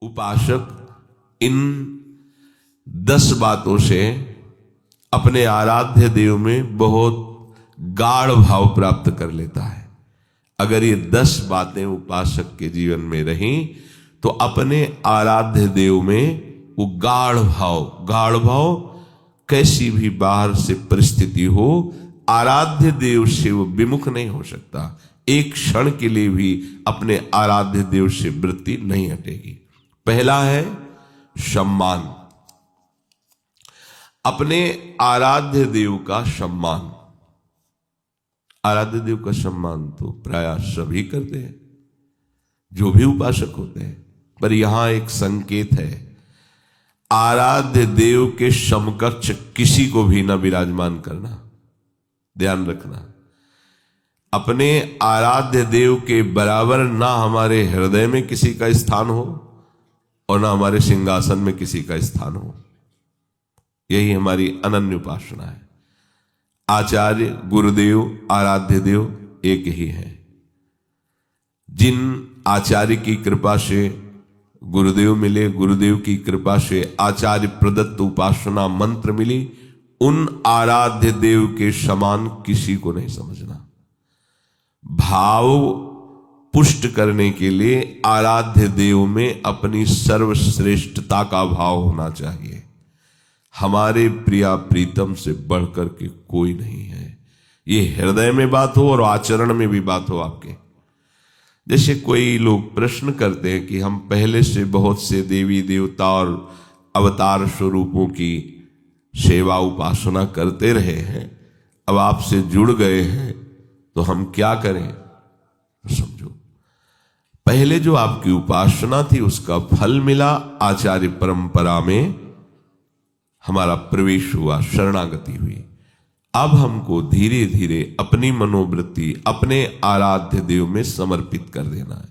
उपासक इन 10 बातों से अपने आराध्य देव में बहुत गाढ़ भाव प्राप्त कर लेता है। अगर ये 10 बातें उपासक के जीवन में रहीं तो अपने आराध्य देव में वो गाढ़ भाव कैसी भी बाहर से परिस्थिति हो, आराध्य देव से वो विमुख नहीं हो सकता। एक क्षण के लिए भी अपने आराध्य देव से वृत्ति नहीं हटेगी। पहला है सम्मान, अपने आराध्य देव का सम्मान। आराध्य देव का सम्मान तो प्रायः सभी करते हैं जो भी उपासक होते हैं, पर यहां एक संकेत है, आराध्य देव के समकक्ष किसी को भी न विराजमान करना। ध्यान रखना, अपने आराध्य देव के बराबर ना हमारे हृदय में किसी का स्थान हो और ना हमारे सिंहासन में किसी का स्थान हो। यही हमारी अनन्य उपासना है। आचार्य, गुरुदेव, आराध्य देव एक ही है। जिन आचार्य की कृपा से गुरुदेव मिले, गुरुदेव की कृपा से आचार्य प्रदत्त उपासना मंत्र मिली, उन आराध्य देव के समान किसी को नहीं समझना। भाव पुष्ट करने के लिए आराध्य देव में अपनी सर्वश्रेष्ठता का भाव होना चाहिए। हमारे प्रिया प्रीतम से बढ़कर के कोई नहीं है। ये हृदय में बात हो और आचरण में भी बात हो आपके। जैसे कोई लोग प्रश्न करते हैं कि हम पहले से बहुत से देवी देवता और अवतार स्वरूपों की सेवा उपासना करते रहे हैं, अब आपसे जुड़ गए हैं तो हम क्या करें? समझो, पहले जो आपकी उपासना थी उसका फल मिला, आचार्य परंपरा में हमारा प्रवेश हुआ, शरणागति हुई। अब हमको धीरे धीरे अपनी मनोवृत्ति अपने आराध्य देव में समर्पित कर देना है।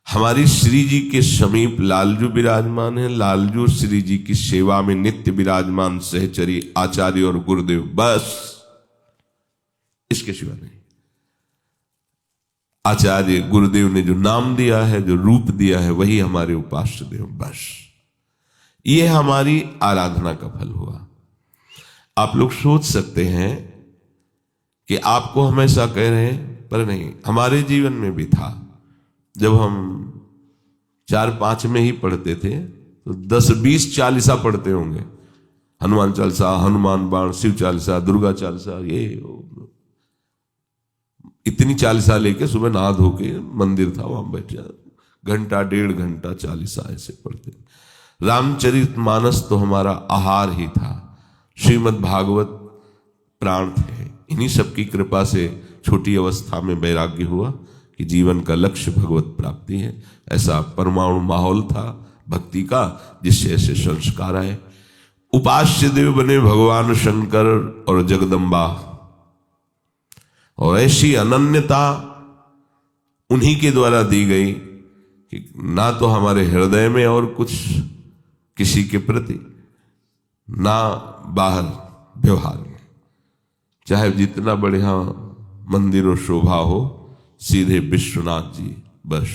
हमारी श्री जी के समीप लालजू विराजमान है, लालजू श्री जी की सेवा में नित्य विराजमान सहचरी आचार्य और गुरुदेव, बस इसके सिवा नहीं। आचार्य गुरुदेव ने जो नाम दिया है, जो रूप दिया है, वही हमारे उपास्य देव, बस ये हमारी आराधना का फल हुआ। आप लोग सोच सकते हैं कि आपको हमेशा कह रहे हैं, पर नहीं, हमारे जीवन में भी था। जब हम 4-5 में ही पढ़ते थे तो 10-20 चालीसा पढ़ते होंगे। हनुमान चालीसा, हनुमान बाण, शिव चालीसा, दुर्गा चालीसा, ये इतनी चालीसा लेके सुबह नहा धो के मंदिर था, वहां बैठ जा, घंटा 1.5 घंटा चालीसा ऐसे पढ़ते। रामचरित मानस तो हमारा आहार ही था, श्रीमद् भागवत प्राण थे। इन्हीं सबकी कृपा से छोटी अवस्था में वैराग्य हुआ कि जीवन का लक्ष्य भगवत प्राप्ति है। ऐसा परमाणु माहौल था भक्ति का, जिससे ऐसे संस्कार आए। उपास्य देव बने भगवान शंकर और जगदम्बा, और ऐसी अनन्यता उन्हीं के द्वारा दी गई कि ना तो हमारे हृदय में और कुछ किसी के प्रति, ना बाहर व्यवहार में, चाहे जितना बढ़िया मंदिर और शोभा हो, सीधे विश्वनाथ जी बस,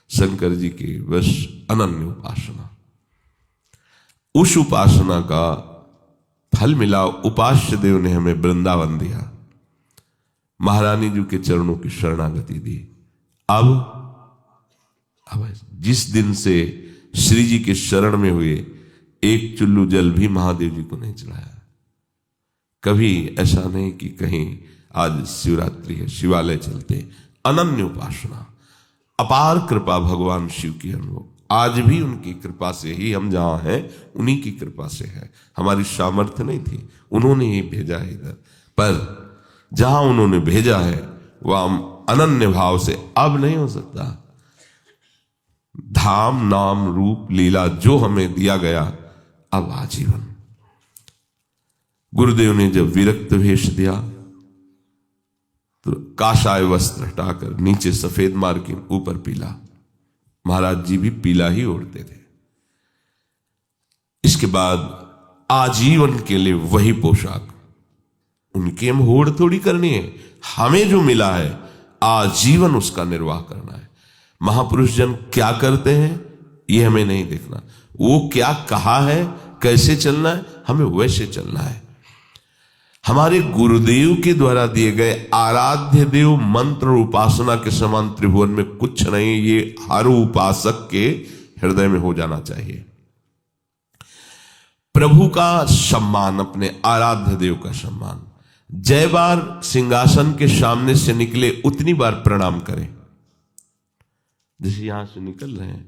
शंकर जी की बस अनन्य उपासना। उस उपासना का फल मिला। उपास्य देव ने हमें वृंदावन दिया, महारानी जी के चरणों की शरणागति दी। अब जिस दिन से श्री जी के शरण में हुए, एक चुल्लू जल भी महादेव जी को नहीं चढ़ाया। कभी ऐसा नहीं कि कहीं आज शिवरात्रि है शिवालय चलते। अनन्य उपासना, अपार कृपा भगवान शिव की अनुभव। आज भी उनकी कृपा से ही हम जहां हैं, उन्हीं की कृपा से है। हमारी सामर्थ्य नहीं थी, उन्होंने ही भेजा है इधर। पर जहां उन्होंने भेजा है वह अनन्य भाव से अब नहीं हो सकता। धाम, नाम, रूप, लीला जो हमें दिया गया, अब आजीवन। गुरुदेव ने जब विरक्त वेश दिया तो काशाय वस्त्र हटाकर नीचे सफेद मार्किन, ऊपर पीला। महाराज जी भी पीला ही ओढ़ते थे। इसके बाद आजीवन के लिए वही पोशाक। उनकी हम होड़ थोड़ी करनी है, हमें जो मिला है आजीवन उसका निर्वाह करना है। महापुरुष जन क्या करते हैं? ये हमें नहीं देखना। वो क्या कहा है, कैसे चलना है, हमें वैसे चलना है। हमारे गुरुदेव के द्वारा दिए गए आराध्य देव मंत्र और उपासना के समान त्रिभुवन में कुछ नहीं। ये हर उपासक के हृदय में हो जाना चाहिए। प्रभु का सम्मान, अपने आराध्य देव का सम्मान। जय बार सिंहासन के सामने से निकले उतनी बार प्रणाम करें। जैसे यहां से निकल रहे हैं,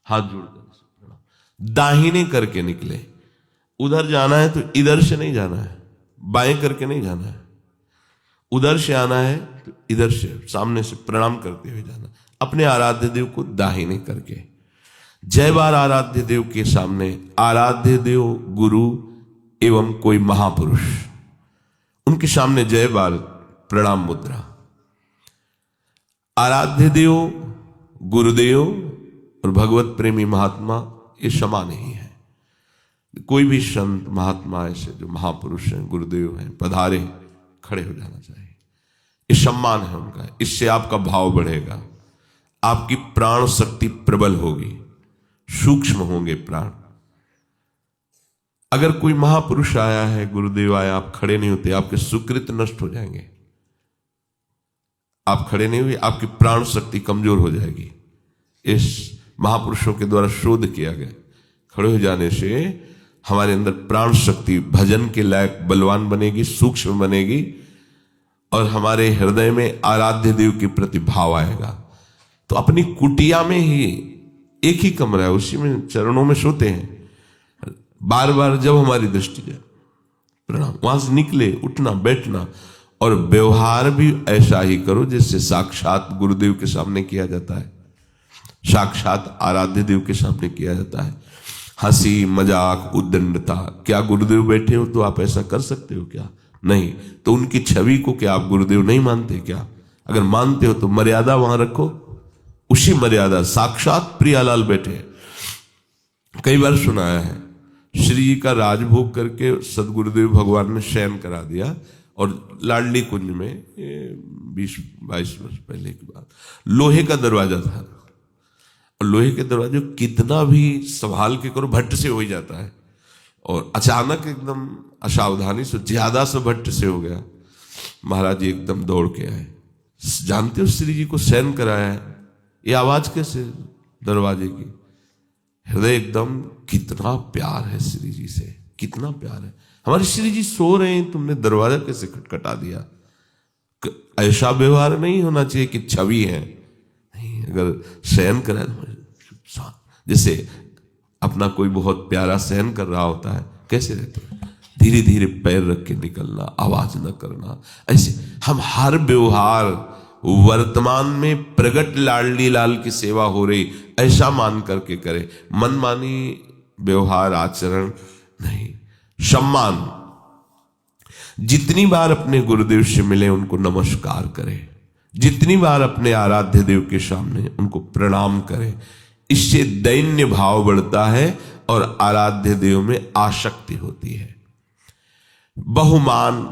हाथ जोड़कर प्रणाम, दाहिने करके निकले। उधर जाना है तो इधर से नहीं जाना है, बाएं करके नहीं जाना है। उधर से आना है तो इधर से सामने से प्रणाम करते हुए जाना। अपने आराध्य देव को दाहिने करके। जय बार आराध्य देव के सामने आराध्य देव, गुरु एवं कोई महापुरुष, उनके सामने जय बार प्रणाम मुद्रा। आराध्य देव, गुरुदेव और भगवत प्रेमी महात्मा ये समान ही है। कोई भी संत महात्मा ऐसे जो महापुरुष हैं, गुरुदेव हैं, पधारे, खड़े हो जाना चाहिए। ये सम्मान है उनका। इससे आपका भाव बढ़ेगा, आपकी प्राण शक्ति प्रबल होगी, सूक्ष्म होंगे प्राण। अगर कोई महापुरुष आया है, गुरुदेव आया, आप खड़े नहीं होते, आपके सुकृत नष्ट हो जाएंगे। आप खड़े नहीं हुए, आपकी प्राण शक्ति कमजोर हो जाएगी। इस महापुरुषों के द्वारा शोध किया गया। खड़े हो जाने से हमारे अंदर प्राण शक्ति भजन के लायक बलवान बनेगी, सूक्ष्म बनेगी, और हमारे हृदय में आराध्य देव के प्रति भाव आएगा। तो अपनी कुटिया में ही, एक ही कमरा है, उसी में चरणों में सोते हैं। बार बार जब हमारी दृष्टि जाए प्रणाम, वहां से निकले, उठना बैठना, और व्यवहार भी ऐसा ही करो जैसे साक्षात गुरुदेव के सामने किया जाता है, साक्षात आराध्य देव के सामने किया जाता है। हंसी मजाक उद्दंडता, क्या गुरुदेव बैठे हो तो आप ऐसा कर सकते हो क्या? नहीं। तो उनकी छवि को क्या आप गुरुदेव नहीं मानते क्या? अगर मानते हो तो मर्यादा वहां रखो, उसी मर्यादा। साक्षात प्रियालाल बैठे। कई बार सुनाया है, श्री जी का राजभोग करके सदगुरुदेव भगवान ने शयन करा दिया, और लाडली कुंज में 20-22 वर्ष पहले की बात, लोहे का दरवाजा था। और लोहे के दरवाजे कितना भी संभाल के करो, भट्ट से हो ही जाता है। और अचानक एकदम असावधानी से ज्यादा से भट्ट से हो गया। महाराज जी एकदम दौड़ के आए। जानते हो श्री जी को शयन कराया है, ये आवाज कैसे दरवाजे की? हृदय एकदम, कितना प्यार है श्री जी से, कितना प्यार है। हमारे श्री जी सो रहे हैं, तुमने दरवाजा कैसे खटखटा दिया? ऐसा व्यवहार नहीं होना चाहिए कि छवि है। नहीं, अगर शयन कराए तो जैसे अपना कोई बहुत प्यारा शयन कर रहा होता है, कैसे रहते हैं? धीरे धीरे पैर रख के निकलना, आवाज न करना। ऐसे हम हर व्यवहार वर्तमान में प्रगट लाडली लाल की सेवा हो रही ऐसा मान करके करे। मनमानी व्यवहार आचरण नहीं। सम्मान, जितनी बार अपने गुरुदेव से मिले उनको नमस्कार करें, जितनी बार अपने आराध्य देव के सामने उनको प्रणाम करें। इससे दैन्य भाव बढ़ता है और आराध्य देव में आसक्ति होती है। बहुमान,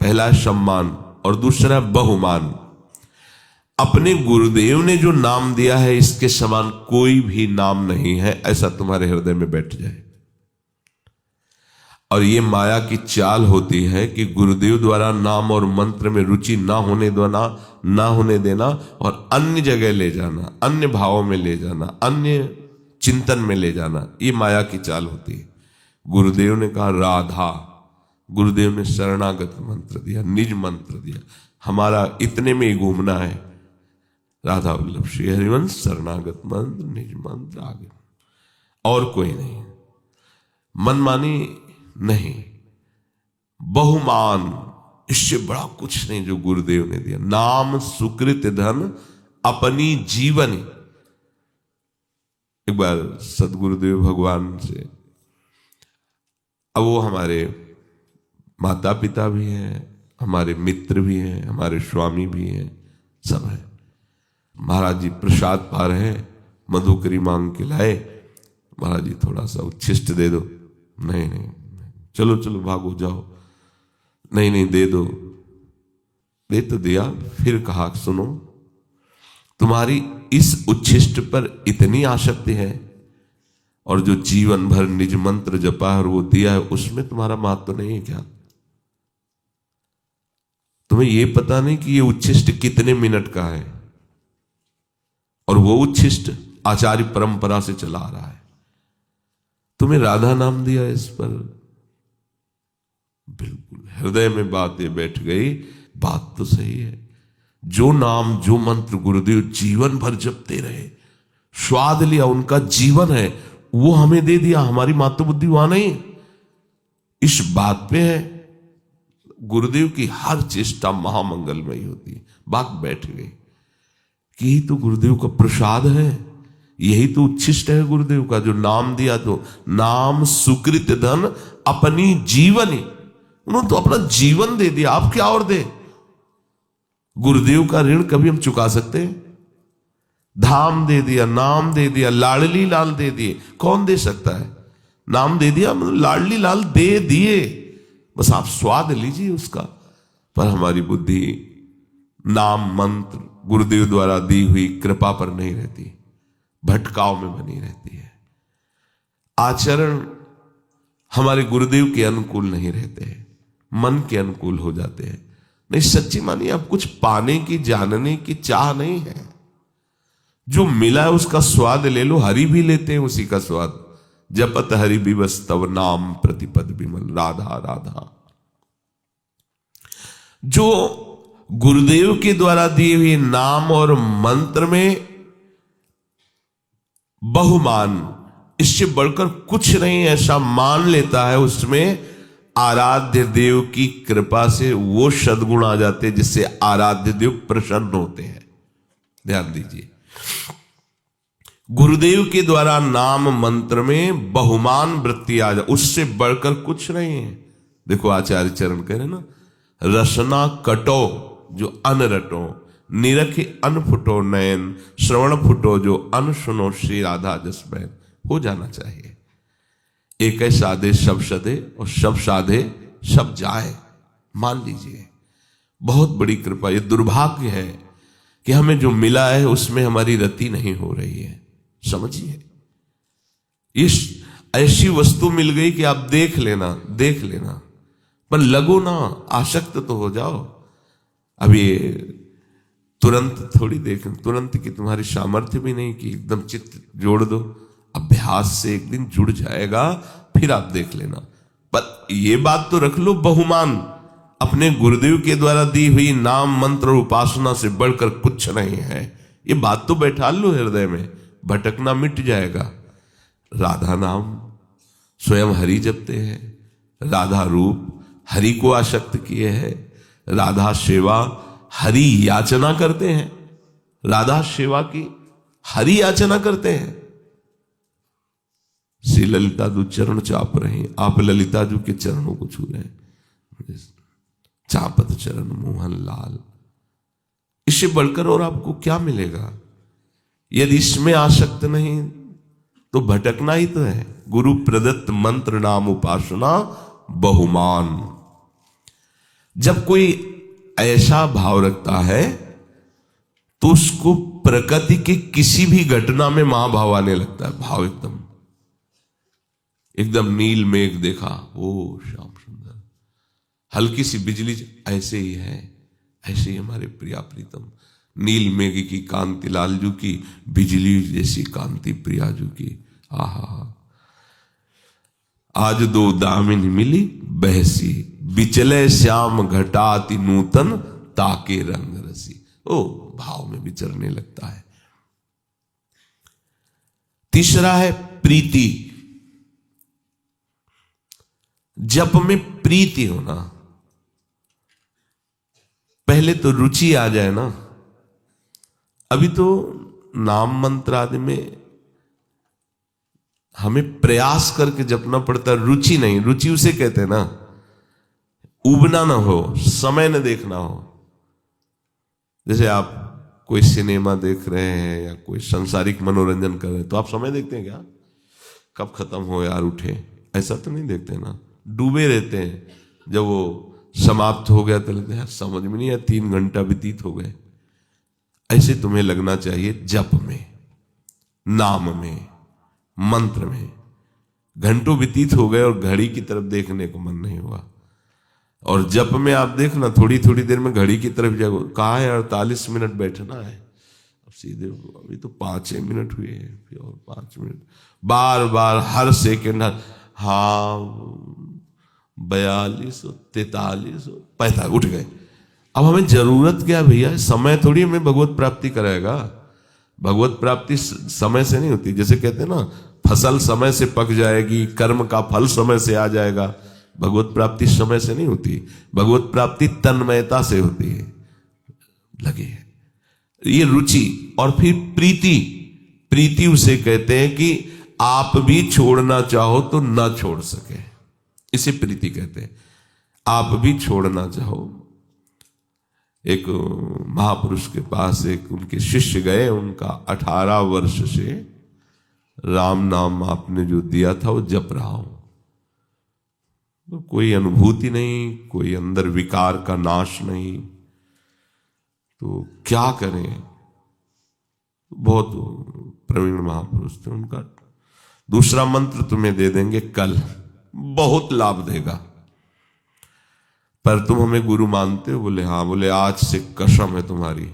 पहला सम्मान और दूसरा बहुमान। अपने गुरुदेव ने जो नाम दिया है, इसके समान कोई भी नाम नहीं है, ऐसा तुम्हारे हृदय में बैठ जाए। और ये माया की चाल होती है कि गुरुदेव द्वारा नाम और मंत्र में रुचि ना होने देना और अन्य जगह ले जाना, अन्य भावों में ले जाना, अन्य चिंतन में ले जाना, ये माया की चाल होती है। गुरुदेव ने कहा राधा, गुरुदेव ने शरणागत मंत्र दिया, निज मंत्र दिया। हमारा इतने में ही घूमना है। राधा वल्लभ श्री हरिवंश, शरणागत मंत्र, निज मंत्र, आगे और कोई नहीं। मनमानी नहीं, बहुमान, इससे बड़ा कुछ नहीं जो गुरुदेव ने दिया। नाम सुकृत धन अपनी जीवनी। एक बार सदगुरुदेव भगवान से, अब वो हमारे माता पिता भी हैं, हमारे मित्र भी हैं, हमारे स्वामी भी हैं, सब है। महाराज जी प्रसाद पा रहे हैं, मधुकरी मांग के लाए। महाराज जी थोड़ा सा उच्छिष्ट दे दो। नहीं नहीं, चलो चलो भागो जाओ। नहीं नहीं, दे दो। दे तो दिया, फिर कहा सुनो, तुम्हारी इस उच्छिष्ट पर इतनी आसक्ति है, और जो जीवन भर निज मंत्र जपा है और वो दिया है, उसमें तुम्हारा महत्व नहीं है क्या? तुम्हें यह पता नहीं कि ये उच्छिष्ट कितने मिनट का है, और वो उच्छिष्ट आचार्य परंपरा से चला आ रहा है। तुम्हें राधा नाम दिया इस पर बिल्कुल हृदय में बात ये बैठ गई, बात तो सही है। जो नाम जो मंत्र गुरुदेव जीवन भर जपते रहे, स्वाद लिया, उनका जीवन है, वो हमें दे दिया, हमारी मातृ बुद्धि वहां नहीं, इस बात पे है। गुरुदेव की हर चेष्टा महामंगलमयी होती है। बात बैठ गई कि यही तो गुरुदेव का प्रसाद है, यही तो उच्छिष्ट है गुरुदेव का, जो नाम दिया। तो नाम सुकृत धन अपनी जीवनी, उन्होंने तो अपना जीवन दे दिया, आप क्या और दे? गुरुदेव का ऋण कभी हम चुका सकते हैं? धाम दे दिया, नाम दे दिया, लाडली लाल दे दिए, कौन दे सकता है? नाम दे दिया, लाडली लाल दे दिए, बस आप स्वाद लीजिए उसका। पर हमारी बुद्धि नाम मंत्र गुरुदेव द्वारा दी हुई कृपा पर नहीं रहती, भटकाव में बनी रहती है। आचरण हमारे गुरुदेव के अनुकूल नहीं रहते हैं, मन के अनुकूल हो जाते हैं। नहीं, सच्ची मानिए, अब कुछ पाने की जानने की चाह नहीं है। जो मिला है उसका स्वाद ले लो। हरि भी लेते हैं उसी का स्वाद। जपत हरि बिवस तव नाम प्रतिपद विमल, राधा राधा। जो गुरुदेव के द्वारा दिए हुए नाम और मंत्र में बहुमान, इससे बढ़कर कुछ नहीं ऐसा मान लेता है, उसमें आराध्य देव की कृपा से वो सद्गुण आ जाते हैं जिससे आराध्य देव प्रसन्न होते हैं। ध्यान दीजिए, गुरुदेव के द्वारा नाम मंत्र में बहुमान वृत्ति आ जाए, उससे बढ़कर कुछ नहीं है। देखो आचार्य चरण कह रहे ना, रसना कटो जो अन रटो, निरख अन फुटो नयन, श्रवण फुटो जो अन सुनो, श्री राधा जस बैन। हो जाना चाहिए। एक है साधे सब सदे, और सब साधे सब जाए। मान लीजिए, बहुत बड़ी कृपा। ये दुर्भाग्य है कि हमें जो मिला है उसमें हमारी रति नहीं हो रही है। समझिए, इस ऐसी वस्तु मिल गई कि आप देख लेना, देख लेना, पर लगो ना, आसक्त तो हो जाओ। अब ये तुरंत थोड़ी देख, तुरंत की तुम्हारी सामर्थ्य भी नहीं कि एकदम चित्त जोड़ दो। अभ्यास से एक दिन जुड़ जाएगा, फिर आप देख लेना। पर ये बात तो रख लो, बहुमान अपने गुरुदेव के द्वारा दी हुई नाम मंत्र और उपासना से बढ़कर कुछ नहीं है। ये बात तो बैठा लो हृदय में, भटकना मिट जाएगा। राधा नाम स्वयं हरि जपते हैं, राधा रूप हरि को आसक्त किए हैं, राधा सेवा हरि याचना करते हैं, राधा सेवा की हरि याचना करते हैं। श्री ललिता जी चरण चाप रहे हैं, आप ललिता जी के चरणों को छू रहे हैं। चापत चरण मोहन लाल, इससे बढ़कर और आपको क्या मिलेगा? यदि इसमें आसक्त नहीं तो भटकना ही तो है। गुरु प्रदत्त मंत्र नाम उपासना बहुमान। जब कोई ऐसा भाव रखता है तो उसको प्रकृति के किसी भी घटना में महाभाव आने लगता है। भाव एकदम नील मेघ देखा, ओ श्याम सुंदर, हल्की सी बिजली, ऐसे ही है, ऐसे ही हमारे प्रिया प्रीतम। नील मेघ की कांति लालजू की, बिजली जैसी कांति प्रियाजू की। आहा, आज दो दामिनी मिली बहसी, बिचले श्याम घटाति नूतन, ताके रंग रसी। ओ, भाव में विचरने लगता है। तीसरा है प्रीति। जप में प्रीति होना। पहले तो रुचि आ जाए ना। अभी तो नाम मंत्र आदि में हमें प्रयास करके जपना पड़ता है, रुचि नहीं। रुचि उसे कहते हैं ना, उबना ना हो, समय न देखना हो। जैसे आप कोई सिनेमा देख रहे हैं या कोई सांसारिक मनोरंजन कर रहे हैं तो आप समय देखते हैं क्या? कब खत्म हो यार, उठे, ऐसा तो नहीं देखते ना। डूबे रहते हैं। जब वो समाप्त हो गया तो लगता है समझ में नहीं आया, 3 घंटा व्यतीत हो गए। ऐसे तुम्हें लगना चाहिए जप में, नाम में, मंत्र में। घंटों व्यतीत हो गए और घड़ी की तरफ देखने को मन नहीं हुआ। और जप में आप देखना, थोड़ी थोड़ी देर में घड़ी की तरफ जाओ, कहा है 48 मिनट बैठना है, अब सीधे अभी तो 5 मिनट हुए हैं, फिर और 5 मिनट, बार बार हर सेकेंड, हाँ 42, 43, 45 उठ गए। अब हमें जरूरत क्या भैया, समय थोड़ी हमें भगवत प्राप्ति कराएगा। भगवत प्राप्ति समय से नहीं होती। जैसे कहते हैं ना, फसल समय से पक जाएगी, कर्म का फल समय से आ जाएगा। भगवत प्राप्ति समय से नहीं होती, भगवत प्राप्ति तन्मयता से होती है। लगे ये रुचि, और फिर प्रीति। प्रीति उसे कहते हैं कि आप भी छोड़ना चाहो तो ना छोड़ सके, इसे प्रीति कहते हैं। आप भी छोड़ना चाहो। एक महापुरुष के पास एक उनके शिष्य गए, उनका 18 वर्ष से राम नाम आपने जो दिया था वो जप रहा हूं, तो कोई अनुभूति नहीं, कोई अंदर विकार का नाश नहीं, तो क्या करें। बहुत प्रवीण महापुरुष थे। उनका दूसरा मंत्र तुम्हें दे देंगे कल, बहुत लाभ देगा, पर तुम हमें गुरु मानते हो? बोले हाँ। बोले आज से कसम है तुम्हारी,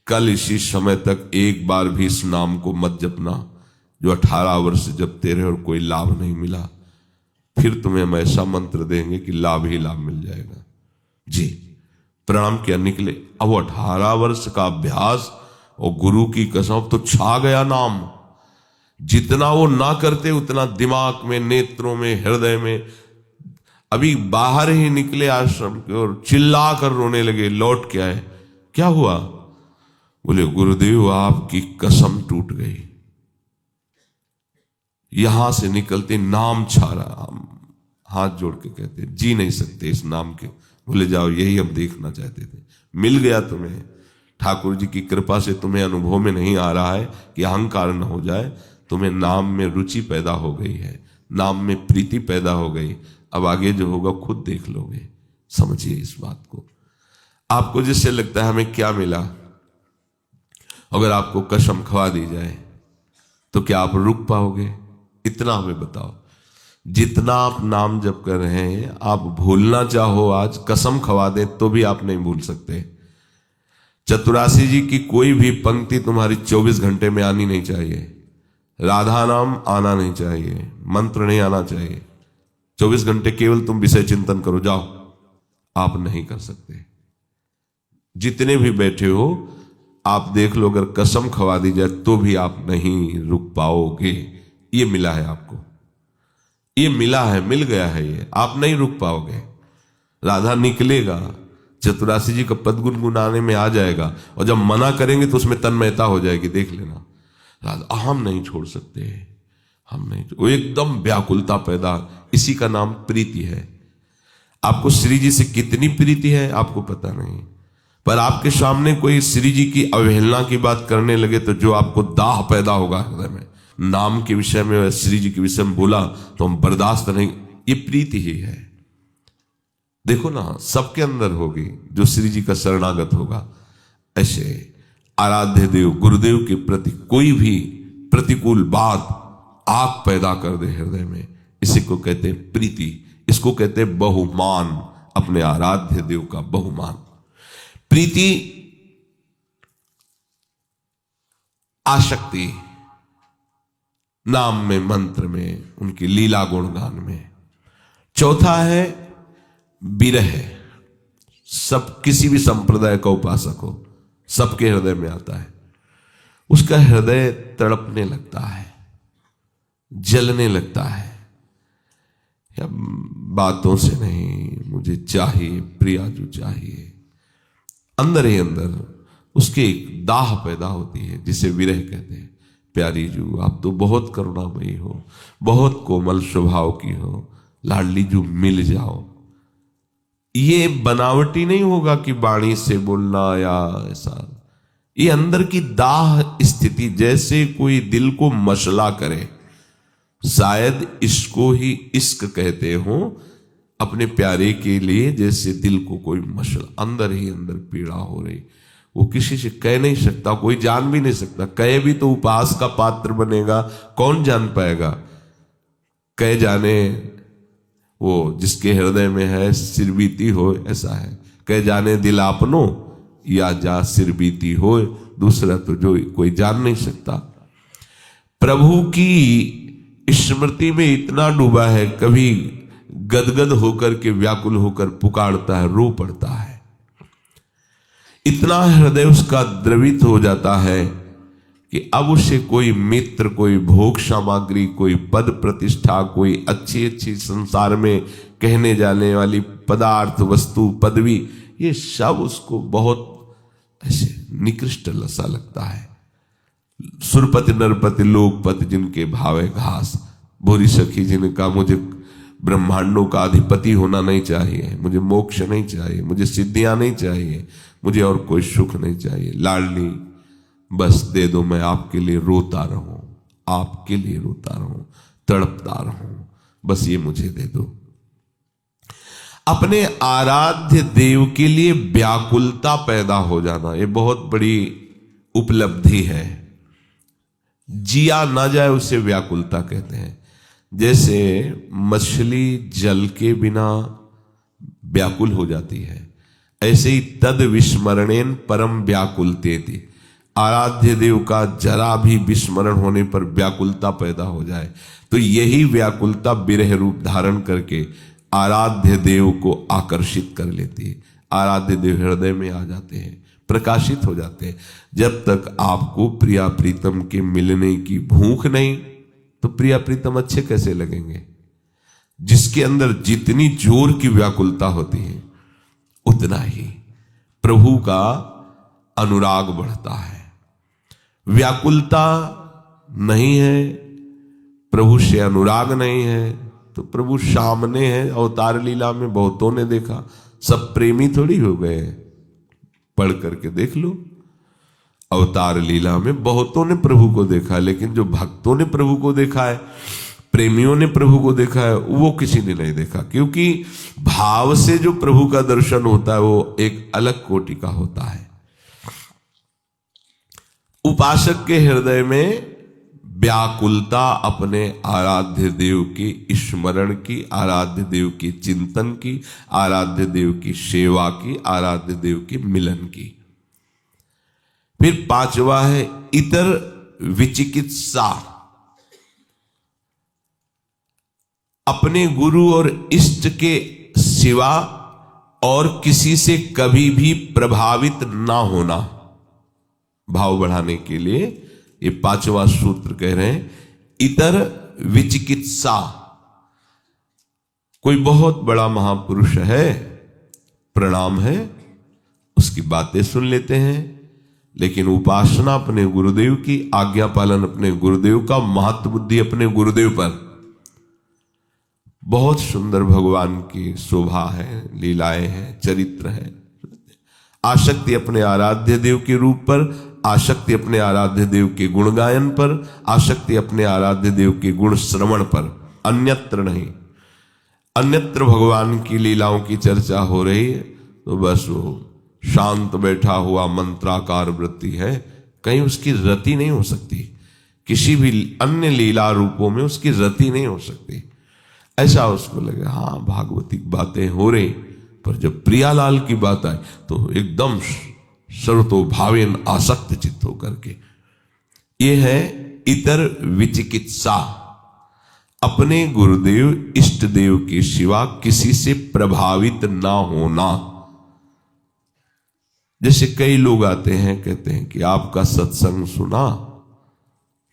कल इसी समय तक एक बार भी इस नाम को मत जपना जो 18 वर्ष जपते रहे और कोई लाभ नहीं मिला। फिर तुम्हें हम ऐसा मंत्र देंगे कि लाभ ही लाभ मिल जाएगा। जी, प्रणाम किया, निकले। अब वो 18 वर्ष का अभ्यास और गुरु की कसम, तो छा गया नाम। जितना वो ना करते उतना दिमाग में, नेत्रों में, हृदय में। अभी बाहर ही निकले आश्रम के और चिल्ला कर रोने लगे। लौट के आए, क्या हुआ? बोले गुरुदेव आपकी कसम टूट गई। यहां से निकलते नाम छा रहा, हाथ जोड़ के कहते जी नहीं सकते इस नाम के। बोले जाओ, यही हम देखना चाहते थे, मिल गया तुम्हें। ठाकुर जी की कृपा से तुम्हें अनुभव में नहीं आ रहा है कि अहंकार न हो जाए। तुम्हें नाम में रुचि पैदा हो गई है, नाम में प्रीति पैदा हो गई। अब आगे जो होगा खुद देख लोगे। समझिए इस बात को। आपको जिससे लगता है हमें क्या मिला, अगर आपको कसम खवा दी जाए तो क्या आप रुक पाओगे? इतना हमें बताओ। जितना आप नाम जप कर रहे हैं, आप भूलना चाहो आज, कसम खवा दे तो भी आप नहीं भूल सकते। चतुरासी जी की कोई भी पंक्ति तुम्हारी 24 घंटे में आनी नहीं चाहिए। राधा नाम आना नहीं चाहिए, मंत्र नहीं आना चाहिए। 24 घंटे केवल तुम विषय चिंतन करो, जाओ। आप नहीं कर सकते। जितने भी बैठे हो आप देख लो, अगर कसम खवा दी जाए तो भी आप नहीं रुक पाओगे। ये मिला है आपको, ये मिला है, मिल गया है, ये आप नहीं रुक पाओगे। राधा निकलेगा, चतुरासी जी का पद गुनगुनाने में आ जाएगा, और जब मना करेंगे तो उसमें तन्मयता हो जाएगी। देख लेना, राधा हम नहीं छोड़ सकते, हम नहीं, वो एकदम व्याकुलता पैदा। इसी का नाम प्रीति है। आपको श्री जी से कितनी प्रीति है आपको पता नहीं, पर आपके सामने कोई श्री जी की अवहेलना की बात करने लगे तो जो आपको दाह पैदा होगा हृदय में, नाम के विषय में, श्री जी के विषय में बोला तो हम बर्दाश्त नहीं। ये प्रीति ही है। देखो ना, सबके अंदर होगी जो श्री जी का शरणागत होगा। ऐसे आराध्य देव गुरुदेव के प्रति कोई भी प्रतिकूल बात आग पैदा कर दे हृदय में, इसी को कहते हैं प्रीति। इसको कहते हैं बहुमान, अपने आराध्य देव का बहुमान। प्रीति, आसक्ति नाम में, मंत्र में, उनकी लीला गुणगान में। चौथा है विरह। सब, किसी भी संप्रदाय का उपासक हो, सबके हृदय में आता है। उसका हृदय तड़पने लगता है, जलने लगता है। या बातों से नहीं, मुझे चाहिए प्रिया जो चाहिए, अंदर ही अंदर उसके एक दाह पैदा होती है, जिसे विरह कहते हैं। प्यारी जू आप तो बहुत करुणामयी हो, बहुत कोमल स्वभाव की हो, लाडली जू मिल जाओ। ये बनावटी नहीं होगा कि वाणी से बोलना या ऐसा, ये अंदर की दाह स्थिति, जैसे कोई दिल को मसला करे। शायद इसको ही इश्क कहते हो, अपने प्यारे के लिए जैसे दिल को कोई मसला, अंदर ही अंदर पीड़ा हो रही, वो किसी से कह नहीं सकता, कोई जान भी नहीं सकता। कहे भी तो उपहास का पात्र बनेगा, कौन जान पाएगा। कह जाने वो जिसके हृदय में है सिर बीती हो, ऐसा है। कह जाने दिल आपनो या जा सिर बीती हो, दूसरा तो जो कोई जान नहीं सकता। प्रभु की स्मृति में इतना डूबा है, कभी गदगद होकर के व्याकुल होकर पुकारता है, रो पड़ता है। इतना हृदय उसका द्रवित हो जाता है कि अब उसे कोई मित्र, कोई भोग सामग्री, कोई पद प्रतिष्ठा, कोई अच्छी अच्छी संसार में कहने जाने वाली पदार्थ, वस्तु, पदवी, ये सब उसको बहुत ऐसे निकृष्ट सा लगता है। सुरपति नरपति लोकपति जिनके भावे घास, भूरी सखी जिनका मुझे ब्रह्मांडों का अधिपति होना नहीं चाहिए, मुझे मोक्ष नहीं चाहिए, मुझे सिद्धियां नहीं चाहिए, मुझे और कोई सुख नहीं चाहिए। लाडली बस दे दो, मैं आपके लिए रोता रहूं, आपके लिए रोता रहूं, तड़पता रहूं, बस ये मुझे दे दो। अपने आराध्य देव के लिए व्याकुलता पैदा हो जाना, ये बहुत बड़ी उपलब्धि है। जिया ना जाए उसे व्याकुलता कहते हैं। जैसे मछली जल के बिना व्याकुल हो जाती है, ऐसे ही तद विस्मरणेन परम व्याकुलतेति, आराध्य देव का जरा भी विस्मरण होने पर व्याकुलता पैदा हो जाए तो यही व्याकुलता विरह रूप धारण करके आराध्य देव को आकर्षित कर लेती है। आराध्य देव हृदय में आ जाते हैं, प्रकाशित हो जाते हैं। जब तक आपको प्रिया प्रीतम के मिलने की भूख नहीं तो प्रिया प्रीतम अच्छे कैसे लगेंगे। जिसके अंदर जितनी जोर की व्याकुलता होती है उतना ही प्रभु का अनुराग बढ़ता है। व्याकुलता नहीं है, प्रभु से अनुराग नहीं है तो प्रभु सामने है। अवतार लीला में बहुतों ने देखा, सब प्रेमी थोड़ी हो गए, पढ़ करके देख लो। अवतार लीला में बहुतों ने प्रभु को देखा, लेकिन जो भक्तों ने प्रभु को देखा है, प्रेमियों ने प्रभु को देखा है, वो किसी ने नहीं देखा। क्योंकि भाव से जो प्रभु का दर्शन होता है वो एक अलग कोटि का होता है। उपासक के हृदय में व्याकुलता अपने आराध्य देव की स्मरण की, आराध्य देव की चिंतन की, आराध्य देव की सेवा की, आराध्य देव के मिलन की। फिर पांचवा है इतर विचिकित्सा, अपने गुरु और इष्ट के सिवा और किसी से कभी भी प्रभावित ना होना। भाव बढ़ाने के लिए ये पांचवा सूत्र कह रहे हैं, इतर विचिकित्सा। कोई बहुत बड़ा महापुरुष है, प्रणाम है, उसकी बातें सुन लेते हैं, लेकिन उपासना अपने गुरुदेव की, आज्ञा पालन अपने गुरुदेव का, महत्व बुद्धि अपने गुरुदेव पर। बहुत सुंदर भगवान की शोभा है, लीलाएं हैं, चरित्र है। आसक्ति अपने आराध्य देव के रूप पर, आसक्ति अपने आराध्य देव के गुण गायन पर, आसक्ति अपने आराध्य देव के गुण श्रवण पर, अन्यत्र नहीं। अन्यत्र भगवान की लीलाओं की चर्चा हो रही है तो बस वो शांत बैठा हुआ मंत्राकार वृत्ति है, कहीं उसकी रति नहीं हो सकती। किसी भी अन्य लीला रूपों में उसकी रति नहीं हो सकती। ऐसा उसको लगे हाँ भागवती बातें हो रही, पर जब प्रियालाल की बात आए तो एकदम सर्वतो भावेन आसक्त चित्त होकर के। ये है इतर विचिकित्सा, अपने गुरुदेव इष्ट देव के सिवा किसी से प्रभावित ना होना। जैसे कई लोग आते हैं, कहते हैं कि आपका सत्संग सुना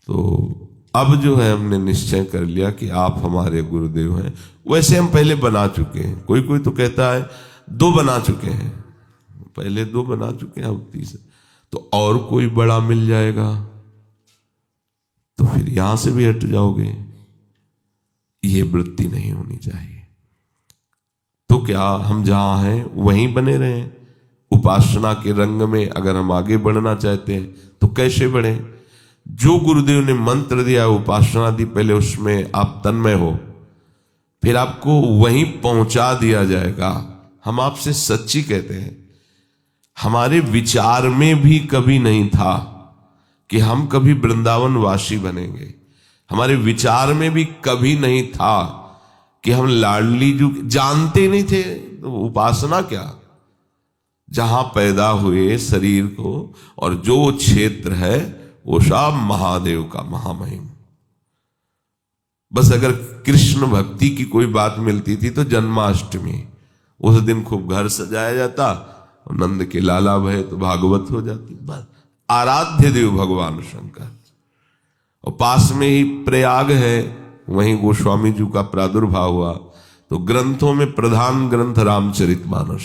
तो अब जो है हमने निश्चय कर लिया कि आप हमारे गुरुदेव हैं। वैसे हम पहले बना चुके हैं। कोई कोई तो कहता है 2 बना चुके हैं, पहले 2 बना चुके हैं, अब 3, तो और कोई बड़ा मिल जाएगा तो फिर यहां से भी हट जाओगे। ये वृत्ति नहीं होनी चाहिए। तो क्या हम जहां हैं वहीं बने रहें? उपासना के रंग में अगर हम आगे बढ़ना चाहते हैं तो कैसे बढ़ें? जो गुरुदेव ने मंत्र दिया, उपासना दी, पहले उसमें आप तन्मय हो, फिर आपको वहीं पहुंचा दिया जाएगा। हम आपसे सच्ची कहते हैं, हमारे विचार में भी कभी नहीं था कि हम कभी वृंदावन वासी बनेंगे। हमारे विचार में भी कभी नहीं था कि हम लाडली जी जानते नहीं थे। तो उपासना क्या, जहां पैदा हुए शरीर को और जो क्षेत्र है वो सब महादेव का महामहिम। बस अगर कृष्ण भक्ति की कोई बात मिलती थी तो जन्माष्टमी, उस दिन खूब घर सजाया जाता, नंद के लाला भय तो भागवत हो जाती। बस आराध्य देव भगवान शंकर। और पास में ही प्रयाग है, वहीं गोस्वामी जी का प्रादुर्भाव हुआ। तो ग्रंथों में प्रधान ग्रंथ रामचरितमानस,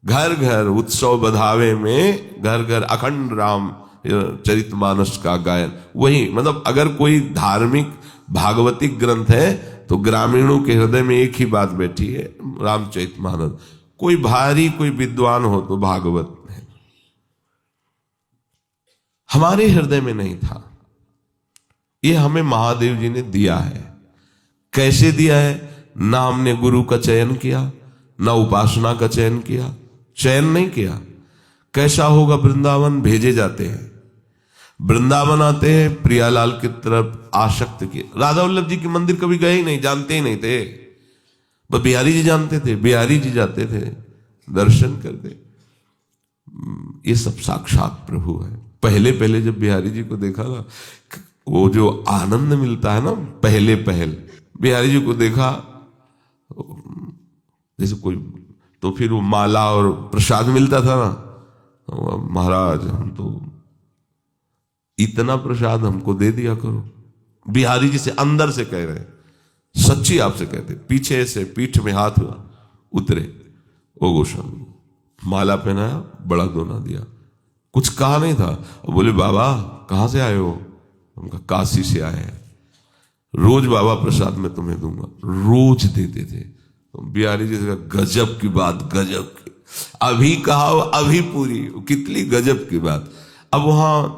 घर घर उत्सव बधावे में घर घर अखंड राम चरितमानस का गायन। वही मतलब अगर कोई धार्मिक भागवतिक ग्रंथ है तो ग्रामीणों के हृदय में एक ही बात बैठी है, रामचरितमानस। कोई भारी कोई विद्वान हो तो भागवत है, हमारे हृदय में नहीं था। ये हमें महादेव जी ने दिया है। कैसे दिया है? ना हमने गुरु का चयन किया, ना उपासना का चयन किया, चयन नहीं किया। कैसा होगा वृंदावन? भेजे जाते हैं, वृंदावन आते हैं, प्रियालाल की तरफ आसक्त किए। राधा वल्लभ जी के मंदिर कभी गए ही नहीं, जानते ही नहीं थे। बस बिहारी जी जानते थे, बिहारी जी जाते थे दर्शन करते। ये सब साक्षात प्रभु है। पहले पहले जब बिहारी जी को देखा ना, वो जो आनंद मिलता है ना, पहले बिहारी जी को देखा जैसे कोई, तो फिर वो माला और प्रसाद मिलता था ना, तो महाराज हम तो इतना प्रसाद हमको दे दिया करो। बिहारी जी से अंदर से कह रहे, सच्ची आपसे कहते, पीछे से पीठ में हाथ उतरे। ओ गोस्वामी, माला पहनाया, बड़ा दोना दिया, कुछ कहा नहीं था। और बोले बाबा कहां से आए हो? उनका काशी से आए हैं। रोज बाबा प्रसाद में तुम्हें दूंगा, रोज देते थे। तो बिहारी जी से गजब की बात, गजब की, अभी कहा अभी पूरी, कितनी गजब की बात। अब वहां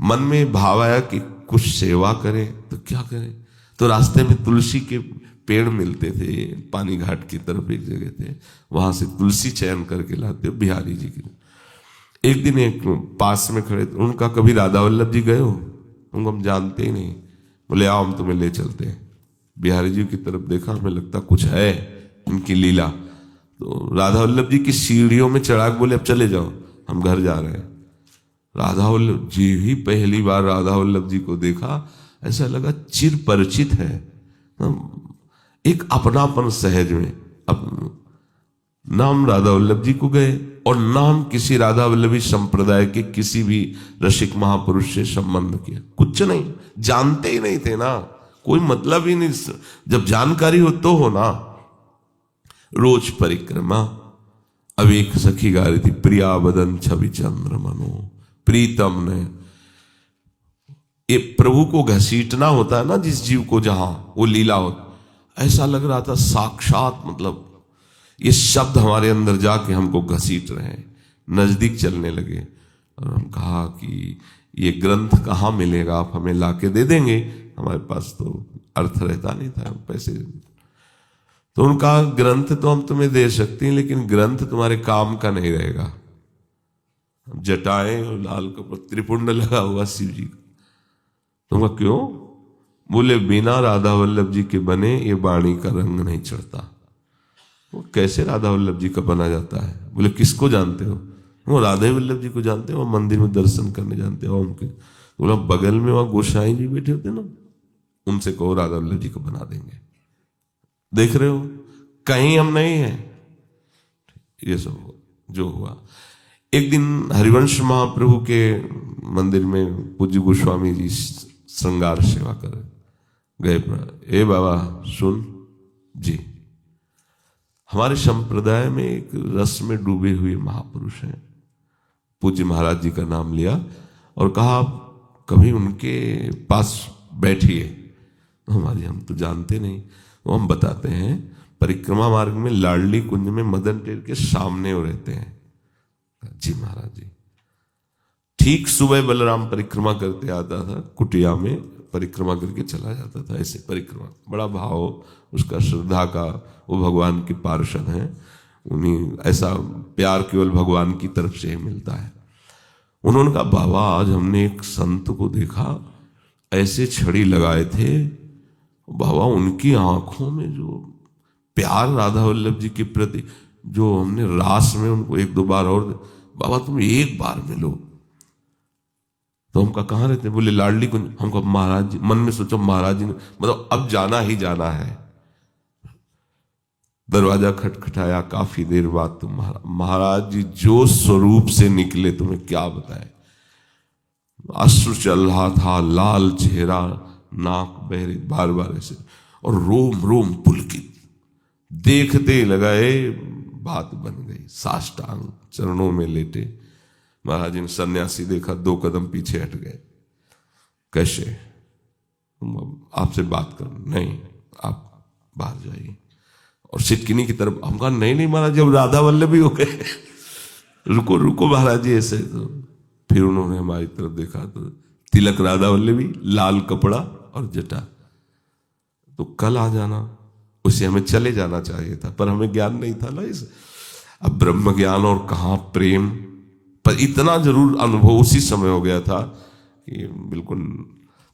मन में भाव आया कि कुछ सेवा करें, तो क्या करें? तो रास्ते में तुलसी के पेड़ मिलते थे, पानी घाट की तरफ एक जगह थे, वहां से तुलसी चयन करके लाते बिहारी जी की। एक दिन एक पास में खड़े थे, उनका कभी राधा वल्लभ जी गए हो? उनको हम जानते ही नहीं। बोले आओ हम तुम्हें ले चलते हैं। बिहारी जी की तरफ देखा, हमें लगता कुछ है इनकी लीला। तो राधा वल्लभ जी की सीढ़ियों में चढ़ा के बोले अब चले जाओ, हम घर जा रहे हैं। राधा वल्लभ जी ही पहली बार राधा वल्लभ जी को देखा, ऐसा लगा चिर परिचित है, एक अपनापन सहज में। अब ना हम राधा वल्लभ जी को गए और ना हम किसी राधा वल्लभी संप्रदाय के किसी भी रसिक महापुरुष से संबंध किया, कुछ नहीं, जानते ही नहीं थे ना, कोई मतलब ही नहीं। जब जानकारी हो तो हो ना। रोज परिक्रमा। अब एक सखी गा रही थी, प्रिया बदन छवि चंद्र मनो, प्रीतम ने। ये प्रभु को घसीटना होता है ना जिस जीव को, जहां वो लीला होता, ऐसा लग रहा था साक्षात, मतलब ये शब्द हमारे अंदर जाके हमको घसीट रहे हैं, नजदीक चलने लगे। और हम कहा कि ये ग्रंथ कहाँ मिलेगा, आप हमें लाके दे देंगे? हमारे पास तो अर्थ रहता नहीं था, पैसे। तो उनका ग्रंथ तो हम तुम्हें दे सकते हैं, लेकिन ग्रंथ तुम्हारे काम का नहीं रहेगा। जटाएं और लाल कपड़ा, त्रिपुंड लगा हुआ शिव जी का। तुमका क्यों? बोले बिना राधा वल्लभ जी के बने ये वाणी का रंग नहीं चढ़ता। वो कैसे राधा वल्लभ जी का बना जाता है? बोले किसको जानते हो? वो राधा वल्लभ जी को जानते हो, मंदिर में दर्शन करने जानते हो उनके। बोला बगल में वहां गोसाई जी बैठे होते ना, उनसे कहो राधा वल्लभ जी को बना देंगे। देख रहे हो, कहीं हम नहीं है। ये सब जो हुआ, एक दिन हरिवंश महाप्रभु के मंदिर में पूज्य गोस्वामी जी श्रृंगार सेवा कर गए। ए बाबा सुन जी, हमारे संप्रदाय में एक रस में डूबे हुए महापुरुष हैं। पूज्य महाराज जी का नाम लिया और कहा कभी उनके पास बैठिए। हमारी हम तो जानते नहीं, वो हम बताते हैं। परिक्रमा मार्ग में लाडली कुंज में मदन टेर के सामने वो रहते हैं। जी महाराज जी। ठीक सुबह बलराम परिक्रमा करते आता था, कुटिया में परिक्रमा करके चला जाता था। ऐसे परिक्रमा, बड़ा भाव उसका, श्रद्धा का। वो भगवान के पार्षद हैं। उन्हीं ऐसा प्यार केवल भगवान की तरफ से ही मिलता है। उन्होंने कहा बाबा आज हमने एक संत को देखा, ऐसे छड़ी लगाए थे बाबा, उनकी आंखों में जो प्यार राधा वल्लभ जी के प्रति, जो हमने रास में उनको एक दो बार और, बाबा तुम एक बार मिलो। तो हम कहाँ रहते? बोले लाडली कुंज। हमको महाराज जी, मन में सोचो महाराज जी ने मतलब अब जाना ही जाना है। दरवाजा खटखटाया, काफी देर बाद तुम महाराज जी जो स्वरूप से निकले तुम्हें क्या बताए। अश्रु चल रहा था, लाल चेहरा, नाक बहरी, बार बार ऐसे, और रोम रोम पुलकित। देखते ही लगाए बात बन गई। साष्टांग चरणों में लेटे महाराज जी ने सन्यासी देखा, 2 कदम पीछे हट गए। कैसे? आपसे बात कर? नहीं, आप बाहर जाइए। और सिटकिनी की तरफ हम कहा नहीं नहीं महाराज, जब राधा वल्लभ भी हो गए रुको रुको महाराज जी ऐसे। तो फिर उन्होंने हमारी तरफ देखा तो तिलक राधा वल्लभी, लाल कपड़ा और जटा। तो कल आ जाना, उसे हमें चले जाना चाहिए था, पर हमें ज्ञान नहीं था ना इस। अब ब्रह्म ज्ञान और कहाँ प्रेम, पर इतना जरूर अनुभव उसी समय हो गया था कि बिल्कुल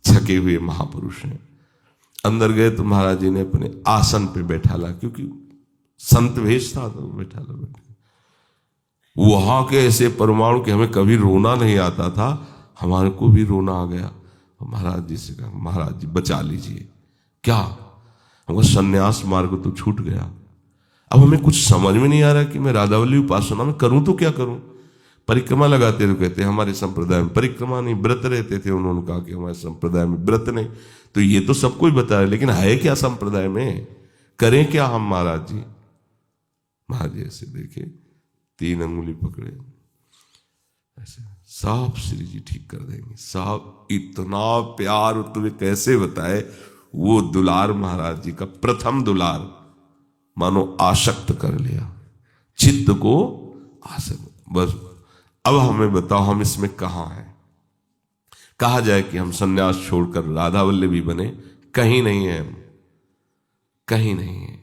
छके हुए महापुरुष हैं। अंदर गए तो महाराज जी ने अपने आसन पे बैठाला, क्योंकि संत भेष था तो बैठाला। वहां के ऐसे परमाणु के हमें कभी रोना नहीं आता था, हमारे को भी रोना आ गया। महाराज जी से कहा महाराज जी बचा लीजिए। क्या? हमको सन्यास मार्ग तो छूट गया, अब हमें कुछ समझ में नहीं आ रहा कि मैं राधावल्ली उपासना में करूं तो क्या करूं। परिक्रमा लगाते तो कहते हमारे संप्रदाय में परिक्रमा नहीं, व्रत रहते थे। उन्होंने कहा कि हमारे संप्रदाय में व्रत नहीं। तो ये तो सबको ही बताया, लेकिन है क्या संप्रदाय में, करें क्या हम महाराज जी? महाराज जी ऐसे देखे, 3 अंगुली पकड़े ऐसे, साहब श्री जी ठीक कर देंगे। साहब इतना प्यार तुम्हें कैसे बताए, वो दुलार महाराज जी का प्रथम दुलार मानो आसक्त कर लिया, चित्त को आसक्त। बस अब हमें बताओ हम इसमें कहां हैं? कहा जाए कि हम सन्यास छोड़कर राधा वल्लभी बने, कहीं नहीं है हम, कहीं नहीं है।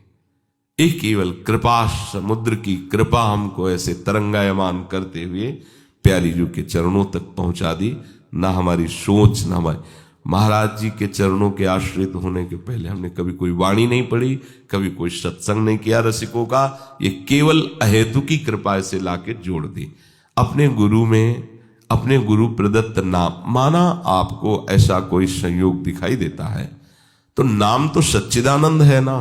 एक केवल कृपा समुद्र की कृपा हमको ऐसे तरंगायमान करते हुए प्यारी जी के चरणों तक पहुंचा दी। ना हमारी सोच, ना हमारी, महाराज जी के चरणों के आश्रित होने के पहले हमने कभी कोई वाणी नहीं पढ़ी, कभी कोई सत्संग नहीं किया रसिकों का। ये केवल अहेतु की कृपा से लाके जोड़ दी अपने गुरु में, अपने गुरु प्रदत्त नाम। माना आपको ऐसा कोई संयोग दिखाई देता है तो नाम तो सच्चिदानंद है ना,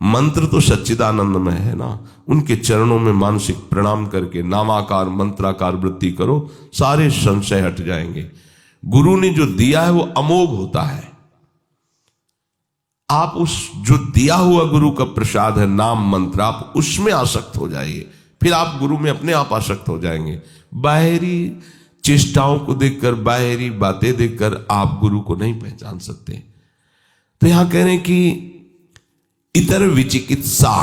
मंत्र तो सच्चिदानंद में है ना। उनके चरणों में मानसिक प्रणाम करके नामाकार मंत्राकार वृत्ति करो, सारे संशय हट जाएंगे। गुरु ने जो दिया है वो अमोघ होता है। आप उस जो दिया हुआ गुरु का प्रसाद है नाम मंत्र, आप उसमें आसक्त हो जाइए, फिर आप गुरु में अपने आप आसक्त हो जाएंगे। बाहरी चेष्टाओं को देखकर, बाहरी बातें देखकर आप गुरु को नहीं पहचान सकते। तो यहां कह रहे हैं कि इतर विचिकित्सा,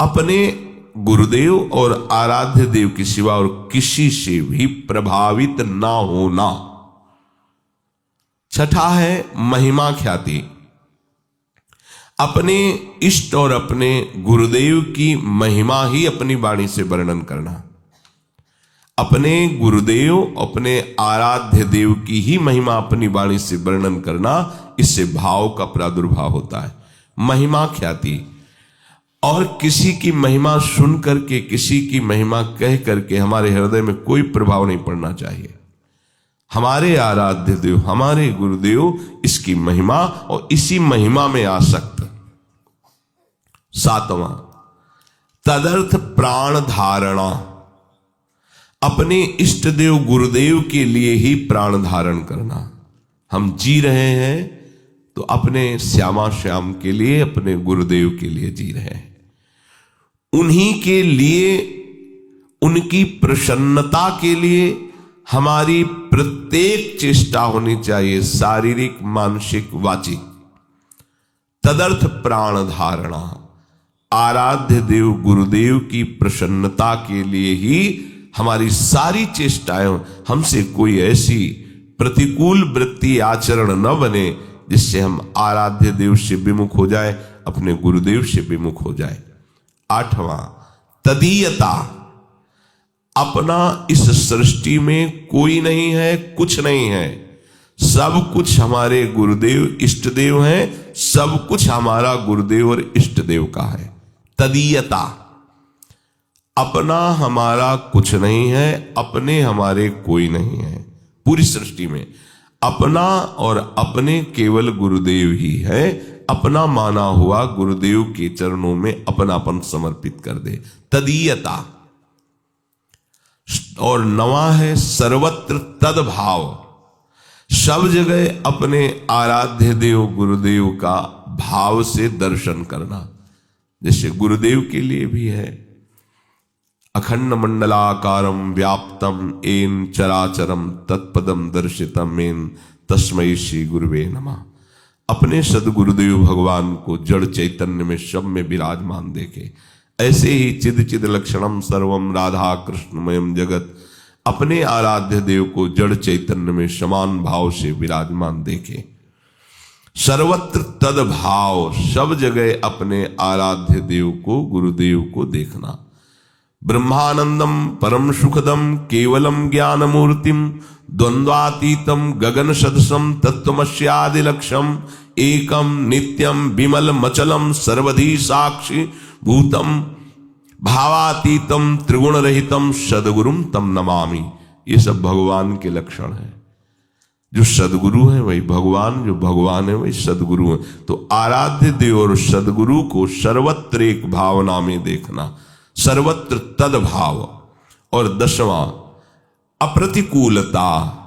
अपने गुरुदेव और आराध्य देव के सिवा और किसी से भी प्रभावित ना होना। छठा है महिमा ख्याति, अपने इष्ट और अपने गुरुदेव की महिमा ही अपनी वाणी से वर्णन करना। अपने गुरुदेव, अपने आराध्य देव की ही महिमा अपनी वाणी से वर्णन करना, इससे भाव का प्रादुर्भाव होता है। महिमा ख्याति, और किसी की महिमा सुन करके, किसी की महिमा कह करके हमारे हृदय में कोई प्रभाव नहीं पड़ना चाहिए। हमारे आराध्य देव, हमारे गुरुदेव, इसकी महिमा और इसी महिमा में आसक्त। सातवां तदर्थ प्राण धारणा, अपने इष्ट देव गुरुदेव के लिए ही प्राण धारण करना। हम जी रहे हैं तो अपने श्यामा श्याम के लिए, अपने गुरुदेव के लिए जी रहे हैं। उन्हीं के लिए, उनकी प्रसन्नता के लिए हमारी प्रत्येक चेष्टा होनी चाहिए, शारीरिक, मानसिक, वाचिक। तदर्थ प्राण धारणा, आराध्य देव गुरुदेव की प्रसन्नता के लिए ही हमारी सारी चेष्टाएं, हमसे कोई ऐसी प्रतिकूल वृत्ति आचरण न बने जिससे हम आराध्य देव से विमुख हो जाए, अपने गुरुदेव से विमुख हो जाए। आठवां तदीयता, अपना इस सृष्टि में कोई नहीं है, कुछ नहीं है, सब कुछ हमारे गुरुदेव इष्ट देव हैं, सब कुछ हमारा गुरुदेव और इष्ट देव का है। तदीयता, अपना हमारा कुछ नहीं है, अपने हमारे कोई नहीं है। पूरी सृष्टि में अपना और अपने केवल गुरुदेव ही है। अपना माना हुआ गुरुदेव के चरणों में अपनापन समर्पित कर दे, तदीयता। और नवा है सर्वत्र तद्भाव, सब जगह अपने आराध्य देव गुरुदेव का भाव से दर्शन करना। जैसे गुरुदेव के लिए भी है, अखंड मंडलाकारम व्याप्तम एन चराचरम तत्पदम दर्शितम एन तस्मै श्री गुरुवे नमः। अपने सदगुरुदेव भगवान को जड़ चैतन्य में सब में विराजमान देखे। ऐसे ही चिद चिद लक्षणम सर्वम राधा कृष्णमयम जगत, अपने आराध्य देव को जड़ चैतन्य में समान भाव से विराजमान देखे। सर्वत्र तद भाव, सब जगह अपने आराध्य देव को गुरुदेव को देखना। ब्रह्मानंदम परम सुखदम केवलम ज्ञान मूर्तिम द्वंद्वातीतम गगन सदसम तत्वमस्यादि लक्ष्यम एकम नित्यम विमल मचलम सर्वधी साक्षी भूतम भावातीतम त्रिगुण रहितम सदगुरुम तम नमामि। ये सब भगवान के लक्षण हैं। जो सदगुरु है वही भगवान, जो भगवान है वही सदगुरु है। तो आराध्य देव और सदगुरु को सर्वत्र एक भावना में देखना, सर्वत्र तद्भाव। और 10वां अप्रतिकूलता,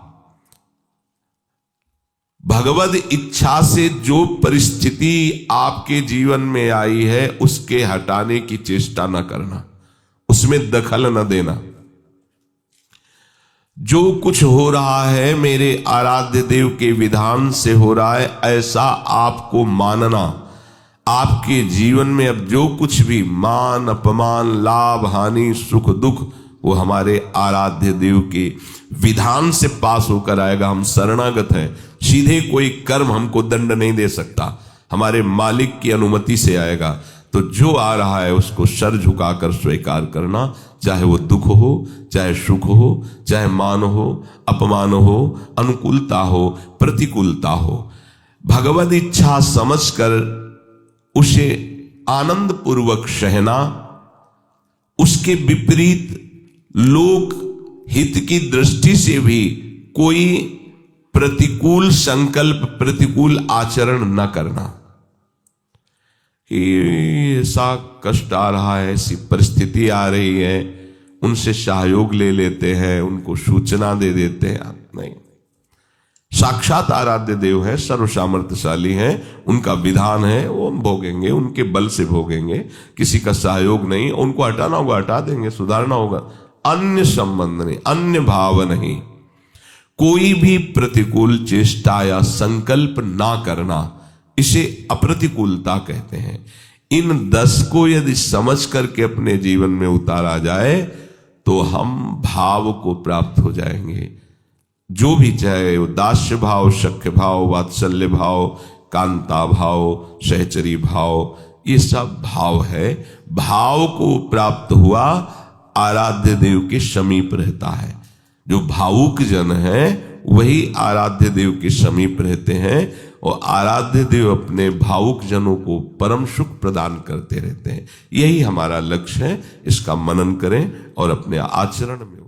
भगवद इच्छा से जो परिस्थिति आपके जीवन में आई है उसके हटाने की चेष्टा न करना, उसमें दखल न देना। जो कुछ हो रहा है मेरे आराध्य देव के विधान से हो रहा है, ऐसा आपको मानना। आपके जीवन में अब जो कुछ भी मान अपमान लाभ हानि सुख दुख, वो हमारे आराध्य देव के विधान से पास होकर आएगा। हम शरणागत हैं, सीधे कोई कर्म हमको दंड नहीं दे सकता, हमारे मालिक की अनुमति से आएगा। तो जो आ रहा है उसको सर झुकाकर स्वीकार करना, चाहे वो दुख हो, चाहे सुख हो, चाहे मान हो, अपमान हो, अनुकूलता हो, प्रतिकूलता हो। भगवद इच्छा समझकर उसे आनंद पूर्वक सहना। उसके विपरीत लोक हित की दृष्टि से भी कोई प्रतिकूल संकल्प प्रतिकूल आचरण न करना। ऐसा कष्ट आ रहा है, ऐसी परिस्थिति आ रही है, उनसे सहयोग ले लेते हैं, उनको सूचना दे देते हैं। नहीं, साक्षात आराध्य देव है, सर्व सामर्थ्यशाली है, उनका विधान है, वो हम भोगेंगे, उनके बल से भोगेंगे, किसी का सहयोग नहीं। उनको हटाना होगा हटा देंगे, सुधारना होगा, अन्य संबंध नहीं, अन्य भाव नहीं। कोई भी प्रतिकूल चेष्टा या संकल्प ना करना, इसे अप्रतिकूलता कहते हैं। इन 10 को यदि समझ करके अपने जीवन में उतारा जाए तो हम भाव को प्राप्त हो जाएंगे। जो भी चाहे वो दास्य भाव, सख्य भाव, वात्सल्य भाव, कांता भाव, सहचरी भाव, ये सब भाव है। भाव को प्राप्त हुआ आराध्य देव के समीप रहता है। जो भावुक जन है वही आराध्य देव के समीप रहते हैं, और आराध्य देव अपने भावुक जनों को परम सुख प्रदान करते रहते हैं। यही हमारा लक्ष्य है। इसका मनन करें और अपने आचरण में